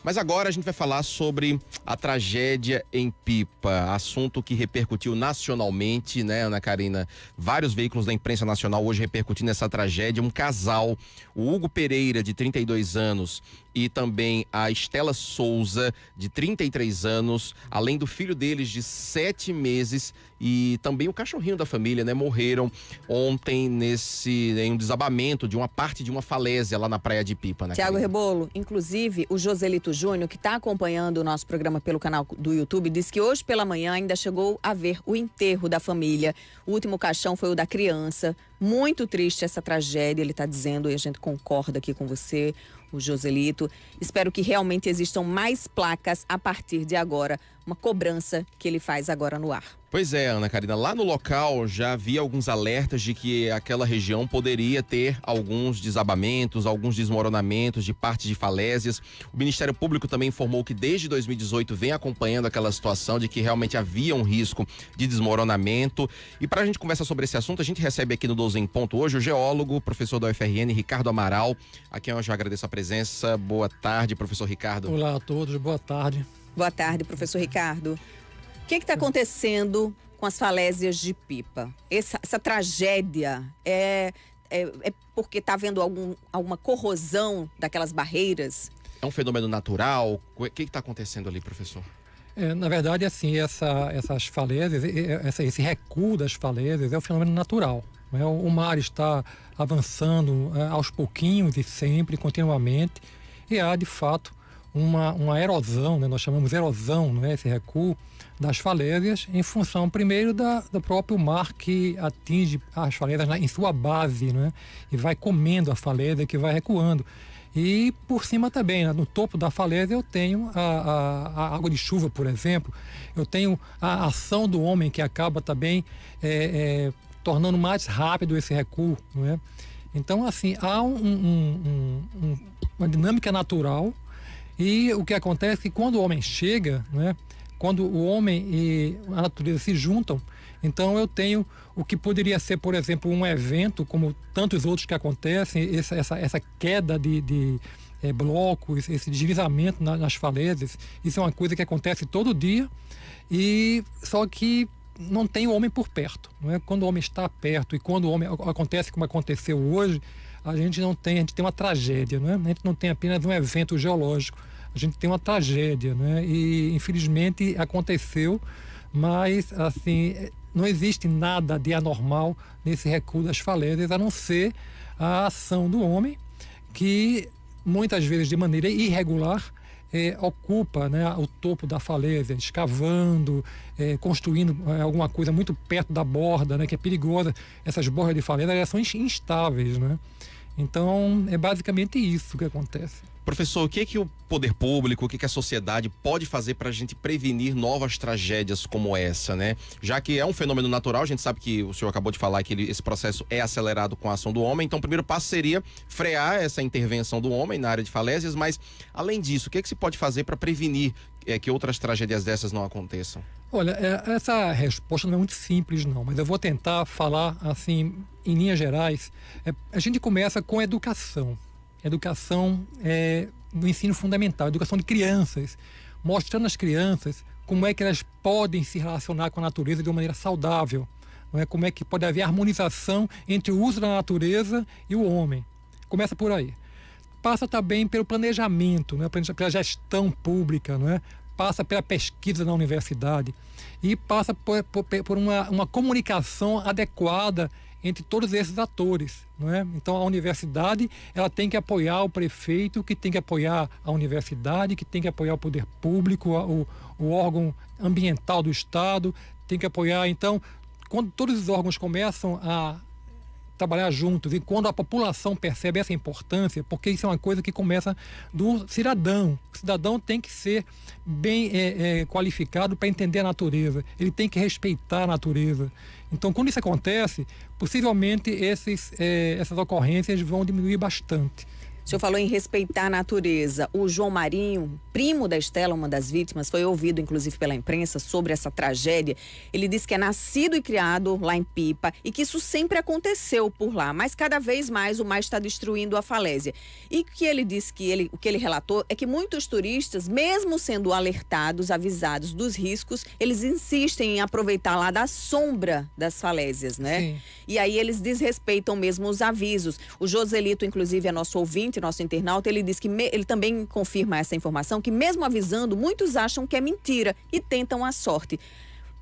Mas agora a gente vai falar sobre a tragédia em Pipa, assunto que repercutiu nacionalmente, né, Ana Karina? Vários veículos da imprensa nacional hoje repercutindo essa tragédia. Um casal, o Hugo Pereira, de 32 anos, e também a Estela Souza, de 33 anos, além do filho deles de 7 meses e também o cachorrinho da família, né, morreram ontem em um desabamento de uma parte de uma falésia lá na praia de Pipa, né? Tiago Rebolo, inclusive o Joselito Júnior, que está acompanhando o nosso programa pelo canal do YouTube, disse que hoje pela manhã ainda chegou a ver o enterro da família. O último caixão foi o da criança. Muito triste essa tragédia, ele está dizendo, e a gente concorda aqui com você, o Joselito. Espero que realmente existam mais placas a partir de agora, uma cobrança que ele faz agora no ar. Pois é, Ana Karina, lá no local já havia alguns alertas de que aquela região poderia ter alguns desabamentos, alguns desmoronamentos de partes de falésias. O Ministério Público também informou que desde 2018 vem acompanhando aquela situação de que realmente havia um risco de desmoronamento. E para a gente conversar sobre esse assunto, a gente recebe aqui no 12 em Ponto hoje o geólogo, professor da UFRN, Ricardo Amaral, a quem eu já agradeço a presença. Boa tarde, professor Ricardo. Olá a todos, boa tarde. Boa tarde, professor Ricardo. O que está acontecendo com as falésias de Pipa? Essa tragédia é porque está havendo alguma corrosão daquelas barreiras? É um fenômeno natural? O que está acontecendo ali, professor? Na verdade, assim, essas falésias, esse recuo das falésias é um fenômeno natural. Né? O mar está avançando aos pouquinhos e sempre, continuamente, e há, de fato, uma erosão, né? Nós chamamos erosão, não é? Esse recuo das falésias, em função, primeiro, do próprio mar que atinge as falésias em sua base, né? E vai comendo a falésia que vai recuando. E por cima também, né? No topo da falésia eu tenho a água de chuva, por exemplo, eu tenho a ação do homem que acaba também tornando mais rápido esse recuo, não é? Então, assim, há uma dinâmica natural. E o que acontece é que quando o homem chega, né, quando o homem e a natureza se juntam, então eu tenho o que poderia ser, por exemplo, um evento, como tantos outros que acontecem, essa queda de blocos, esse deslizamento nas falésias. Isso é uma coisa que acontece todo dia, e só que não tem o homem por perto. Não é? Quando o homem está perto e quando o homem acontece como aconteceu hoje, a gente tem uma tragédia, não é? A gente não tem apenas um evento geológico, a gente tem uma tragédia, né? E infelizmente aconteceu, mas assim, não existe nada de anormal nesse recuo das falésias, a não ser a ação do homem, que muitas vezes de maneira irregular ocupa, né, o topo da falésia, escavando, construindo alguma coisa muito perto da borda, né, que é perigosa. Essas bordas de falésia, elas são instáveis, né? Então, é basicamente isso que acontece. Professor, o que o poder público, o que a sociedade pode fazer para a gente prevenir novas tragédias como essa, né? Já que é um fenômeno natural, a gente sabe que o senhor acabou de falar que esse processo é acelerado com a ação do homem, então o primeiro passo seria frear essa intervenção do homem na área de falésias, mas além disso, o que se pode fazer para prevenir que outras tragédias dessas não aconteçam? Olha, essa resposta não é muito simples não, mas eu vou tentar falar assim, em linhas gerais. A gente começa com educação. Educação no ensino fundamental, educação de crianças, mostrando às crianças como é que elas podem se relacionar com a natureza de uma maneira saudável, não é? Como é que pode haver harmonização entre o uso da natureza e o homem. Começa por aí. Passa também pelo planejamento, né? Pela gestão pública, não é? Passa pela pesquisa na universidade e passa por uma comunicação adequada entre todos esses atores, não é? Então a universidade, ela tem que apoiar o prefeito, que tem que apoiar a universidade, que tem que apoiar o poder público, o órgão ambiental do Estado, tem que apoiar. Então, quando todos os órgãos começam a trabalhar juntos e quando a população percebe essa importância, porque isso é uma coisa que começa do cidadão. O cidadão tem que ser bem qualificado para entender a natureza, ele tem que respeitar a natureza. Então, quando isso acontece, possivelmente essas ocorrências vão diminuir bastante. O senhor falou em respeitar a natureza. O João Marinho, primo da Estela, uma das vítimas, foi ouvido inclusive pela imprensa sobre essa tragédia. Ele disse que é nascido e criado lá em Pipa e que isso sempre aconteceu por lá, mas cada vez mais o mar está destruindo a falésia. E que ele disse que o que ele relatou é que muitos turistas, mesmo sendo alertados, avisados dos riscos, eles insistem em aproveitar lá da sombra das falésias, né? Sim. E aí eles desrespeitam mesmo os avisos. O Joselito, inclusive, é nosso ouvinte, nosso internauta, ele diz que ele também confirma essa informação, que mesmo avisando, muitos acham que é mentira e tentam a sorte.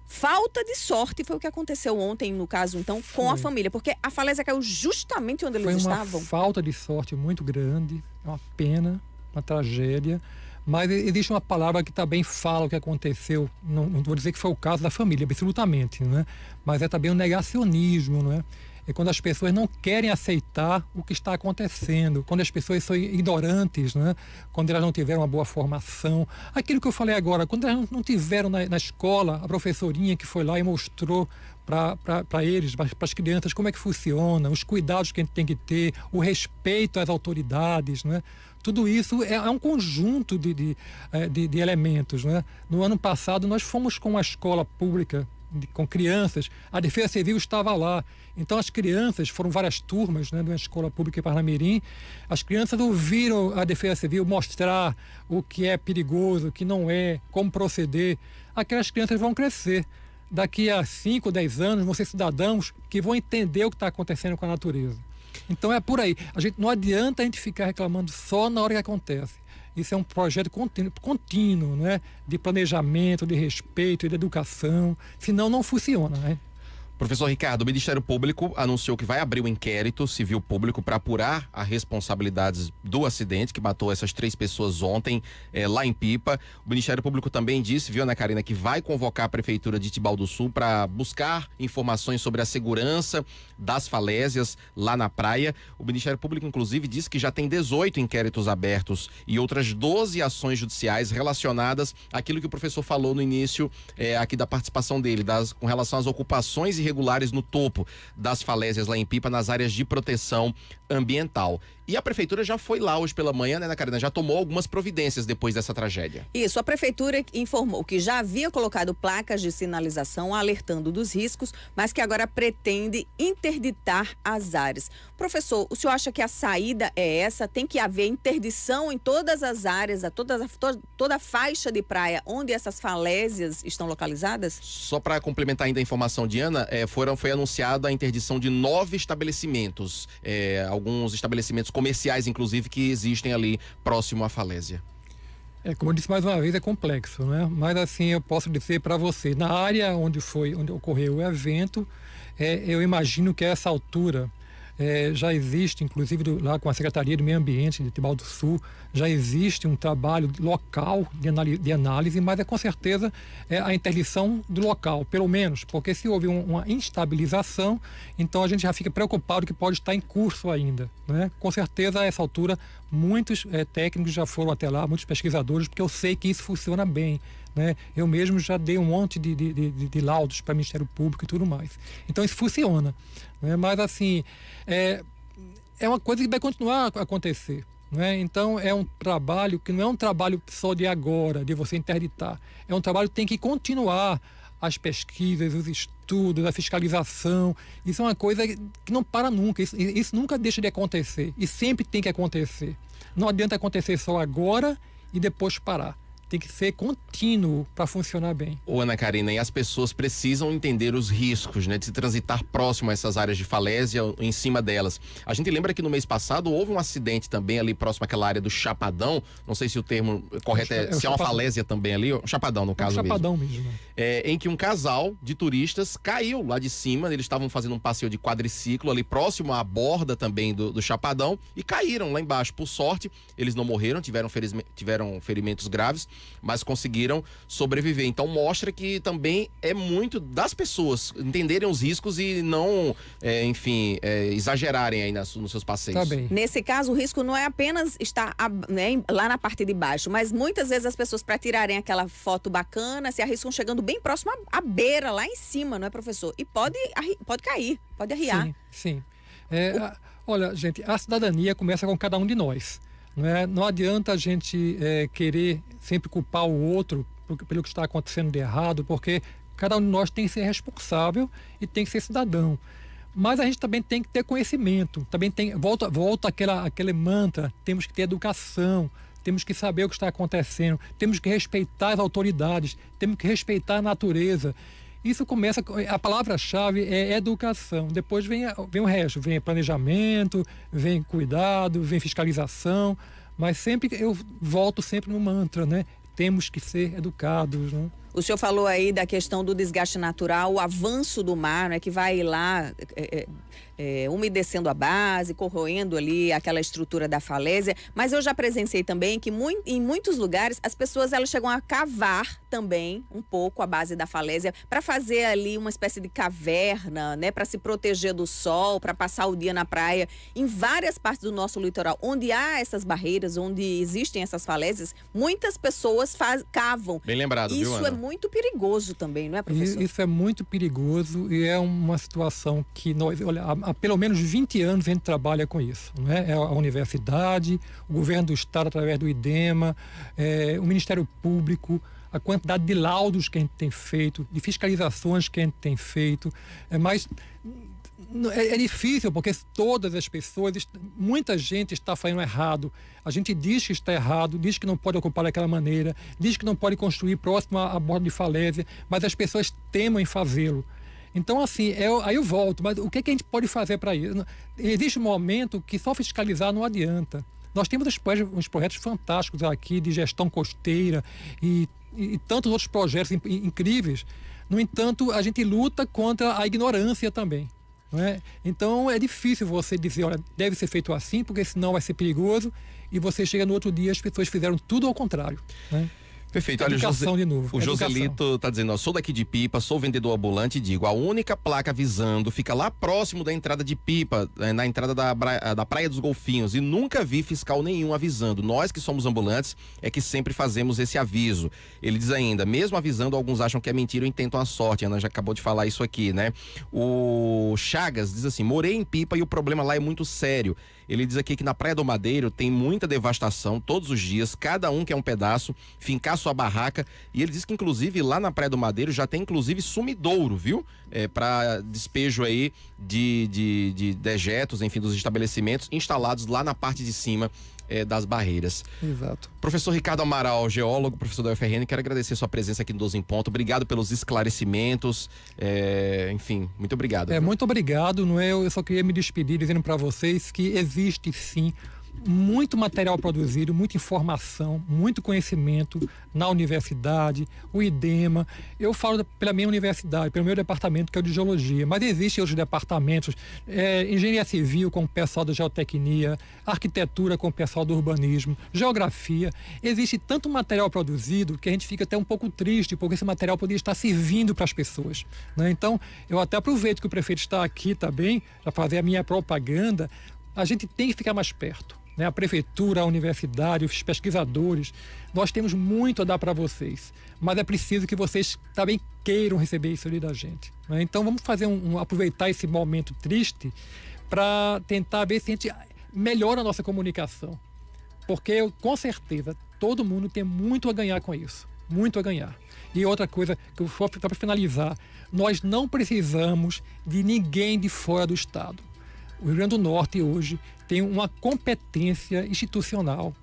Falta de sorte foi o que aconteceu ontem, no caso, então, com a família, porque a falésia caiu justamente onde eles estavam. Foi uma falta de sorte muito grande, é uma pena, uma tragédia, mas existe uma palavra que também fala o que aconteceu, não vou dizer que foi o caso da família, absolutamente, né? Mas é também o negacionismo, não é? É quando as pessoas não querem aceitar o que está acontecendo, quando as pessoas são ignorantes, né? Quando elas não tiveram uma boa formação. Aquilo que eu falei agora, quando elas não tiveram na escola a professorinha que foi lá e mostrou para eles, para as crianças, como é que funciona, os cuidados que a gente tem que ter, o respeito às autoridades, né? Tudo isso é um conjunto de elementos, né? No ano passado, nós fomos com uma escola pública com crianças, a Defesa Civil estava lá. Então as crianças, foram várias turmas, né, de uma escola pública em Parnamirim, as crianças ouviram a Defesa Civil mostrar o que é perigoso, o que não é, como proceder. Aquelas crianças vão crescer. Daqui a 5, 10 anos vão ser cidadãos que vão entender o que está acontecendo com a natureza. Então é por aí. Não adianta a gente ficar reclamando só na hora que acontece. Isso é um projeto contínuo, né? De planejamento, de respeito e de educação. Senão não funciona, né? Professor Ricardo, o Ministério Público anunciou que vai abrir um inquérito civil público para apurar as responsabilidades do acidente que matou essas 3 pessoas ontem lá em Pipa. O Ministério Público também disse, viu, Ana Karina, que vai convocar a Prefeitura de Tibau do Sul para buscar informações sobre a segurança das falésias lá na praia. O Ministério Público, inclusive, disse que já tem 18 inquéritos abertos e outras 12 ações judiciais relacionadas àquilo que o professor falou no início aqui da participação dele, com relação às ocupações irregulares no topo das falésias lá em Pipa, nas áreas de proteção ambiental. E a prefeitura já foi lá hoje pela manhã, né, Ana Karina? Já tomou algumas providências depois dessa tragédia. Isso, a prefeitura informou que já havia colocado placas de sinalização alertando dos riscos, mas que agora pretende interditar as áreas. Professor, o senhor acha que a saída é essa? Tem que haver interdição em todas as áreas, toda a faixa de praia onde essas falésias estão localizadas? Só para complementar ainda a informação de Ana, foi anunciada a interdição de 9 estabelecimentos, alguns estabelecimentos comerciais, inclusive, que existem ali próximo à falésia. Como eu disse mais uma vez, é complexo, né? Mas assim, eu posso dizer para você, na área onde ocorreu o evento, eu imagino que a essa altura já existe, inclusive lá com a Secretaria do Meio Ambiente de Tibau do Sul, já existe um trabalho local de análise, mas com certeza a interdição do local, pelo menos, porque se houve uma instabilização, então a gente já fica preocupado que pode estar em curso ainda, né? Com certeza, a essa altura, muitos técnicos já foram até lá, muitos pesquisadores, porque eu sei que isso funciona bem, né? Eu mesmo já dei um monte de laudos para o Ministério Público e tudo mais. Então isso funciona, né? Mas assim, é uma coisa que vai continuar a acontecer, né? Então é um trabalho que não é um trabalho só de agora, de você interditar. É um trabalho que tem que continuar, as pesquisas, os estudos, a fiscalização. Isso é uma coisa que não para nunca, isso nunca deixa de acontecer e sempre tem que acontecer. Não adianta acontecer só agora e depois parar. Tem que ser contínuo para funcionar bem. Ô, Ana Karina, e as pessoas precisam entender os riscos, né, de se transitar próximo a essas áreas de falésia, em cima delas. A gente lembra que no mês passado houve um acidente também ali próximo àquela área do Chapadão. Não sei se o termo correto se é uma falésia também ali, o Chapadão no caso mesmo. Chapadão mesmo. Em que um casal de turistas caiu lá de cima, eles estavam fazendo um passeio de quadriciclo ali próximo à borda também do Chapadão e caíram lá embaixo. Por sorte, eles não morreram, tiveram ferimentos graves, mas conseguiram sobreviver. Então mostra que também é muito das pessoas entenderem os riscos e não, exagerarem aí nos seus passeios. Tá bem. Nesse caso, o risco não é apenas estar lá na parte de baixo, mas muitas vezes as pessoas, para tirarem aquela foto bacana, se arriscam chegando bem próximo à beira, lá em cima, não é, professor? E pode cair, pode arriar. Sim. Olha, gente, a cidadania começa com cada um de nós. Não adianta a gente querer sempre culpar o outro pelo que está acontecendo de errado, porque cada um de nós tem que ser responsável e tem que ser cidadão. Mas a gente também tem que ter conhecimento. Também volta aquele mantra, temos que ter educação, temos que saber o que está acontecendo, temos que respeitar as autoridades, temos que respeitar a natureza. Isso começa, a palavra-chave é educação, depois vem o resto, vem planejamento, vem cuidado, vem fiscalização, mas sempre eu volto sempre no mantra, né? Temos que ser educados, né? O senhor falou aí da questão do desgaste natural, o avanço do mar, né, que vai lá umedecendo a base, corroendo ali aquela estrutura da falésia. Mas eu já presenciei também que em muitos lugares as pessoas elas chegam a cavar também um pouco a base da falésia para fazer ali uma espécie de caverna, né, para se proteger do sol, para passar o dia na praia. Em várias partes do nosso litoral, onde há essas barreiras, onde existem essas falésias, muitas pessoas cavam. Bem lembrado, Isso viu, Ana? é muito perigoso também, não é, professor? Isso é muito perigoso e é uma situação que nós, olha, há pelo menos 20 anos a gente trabalha com isso, não é? A universidade, o governo do estado através do IDEMA, o Ministério Público, a quantidade de laudos que a gente tem feito, de fiscalizações que a gente tem feito, mas é difícil porque todas as pessoas, muita gente está fazendo errado. A gente diz que está errado, diz que não pode ocupar daquela maneira, diz que não pode construir próximo à borda de falésia, mas as pessoas temem em fazê-lo. Então, assim, aí eu volto, mas o que a gente pode fazer para isso? Existe um momento que só fiscalizar não adianta. Nós temos uns projetos fantásticos aqui de gestão costeira e tantos outros projetos incríveis. No entanto, a gente luta contra a ignorância também. Não é? Então é difícil você dizer, olha, deve ser feito assim, porque senão vai ser perigoso, e você chega no outro dia as pessoas fizeram tudo ao contrário, né? Perfeito. Educação Olha, de novo. O Joselito está dizendo, sou daqui de Pipa, sou vendedor ambulante e digo, a única placa avisando fica lá próximo da entrada de Pipa, na entrada da Praia dos Golfinhos, e nunca vi fiscal nenhum avisando. Nós que somos ambulantes é que sempre fazemos esse aviso. Ele diz ainda, mesmo avisando, alguns acham que é mentira e intentam a sorte. A Ana já acabou de falar isso aqui, né? O Chagas diz assim, morei em Pipa e o problema lá é muito sério. Ele diz aqui que na Praia do Madeiro tem muita devastação todos os dias, cada um quer um pedaço, fincar sua barraca, e ele diz que inclusive lá na Praia do Madeiro já tem inclusive sumidouro, viu? Para despejo aí de dejetos, enfim, dos estabelecimentos instalados lá na parte de cima das barreiras. Exato. Professor Ricardo Amaral, geólogo, professor da UFRN, quero agradecer sua presença aqui no 12 em Ponto. Obrigado pelos esclarecimentos. Enfim, muito obrigado. Muito obrigado. Não é? Eu só queria me despedir dizendo para vocês que existe sim muito material produzido, muita informação, muito conhecimento na universidade, o IDEMA. Eu falo pela minha universidade, pelo meu departamento, que é o de geologia, mas existem outros departamentos, engenharia civil com o pessoal da geotecnia, arquitetura com o pessoal do urbanismo, geografia. Existe tanto material produzido que a gente fica até um pouco triste, porque esse material poderia estar servindo para as pessoas, né? Então, eu até aproveito que o prefeito está aqui também, para fazer a minha propaganda. A gente tem que ficar mais perto, né? A prefeitura, a universidade, os pesquisadores, nós temos muito a dar para vocês, mas é preciso que vocês também queiram receber isso ali da gente, né? Então vamos fazer aproveitar esse momento triste para tentar ver se a gente melhora a nossa comunicação, porque com certeza todo mundo tem muito a ganhar com isso, muito a ganhar. E outra coisa, que eu só para finalizar, nós não precisamos de ninguém de fora do estado. O Rio Grande do Norte hoje tem uma competência institucional,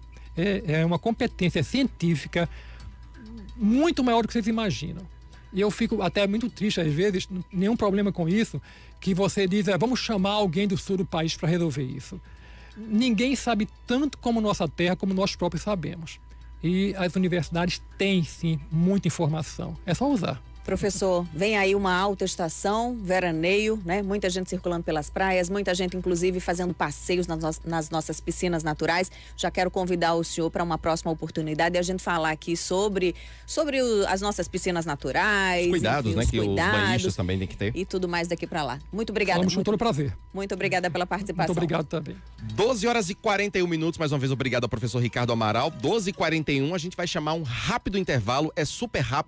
uma competência científica muito maior do que vocês imaginam. E eu fico até muito triste às vezes, nenhum problema com isso, que você diz, vamos chamar alguém do sul do país para resolver isso. Ninguém sabe tanto como nossa terra, como nós próprios sabemos. E as universidades têm sim muita informação, é só usar. Professor, vem aí uma alta estação, veraneio, né? Muita gente circulando pelas praias, muita gente inclusive fazendo passeios nas nossas piscinas naturais. Já quero convidar o senhor para uma próxima oportunidade e a gente falar aqui sobre as nossas piscinas naturais. Os cuidados, enfim, né? os que cuidados, os banhistas também tem que ter. E tudo mais daqui para lá. Muito obrigada. Falamos com todo prazer. Muito obrigada pela participação. Muito obrigado também. 12h41, mais uma vez obrigado ao professor Ricardo Amaral. 12h41, a gente vai chamar um rápido intervalo, é super rápido.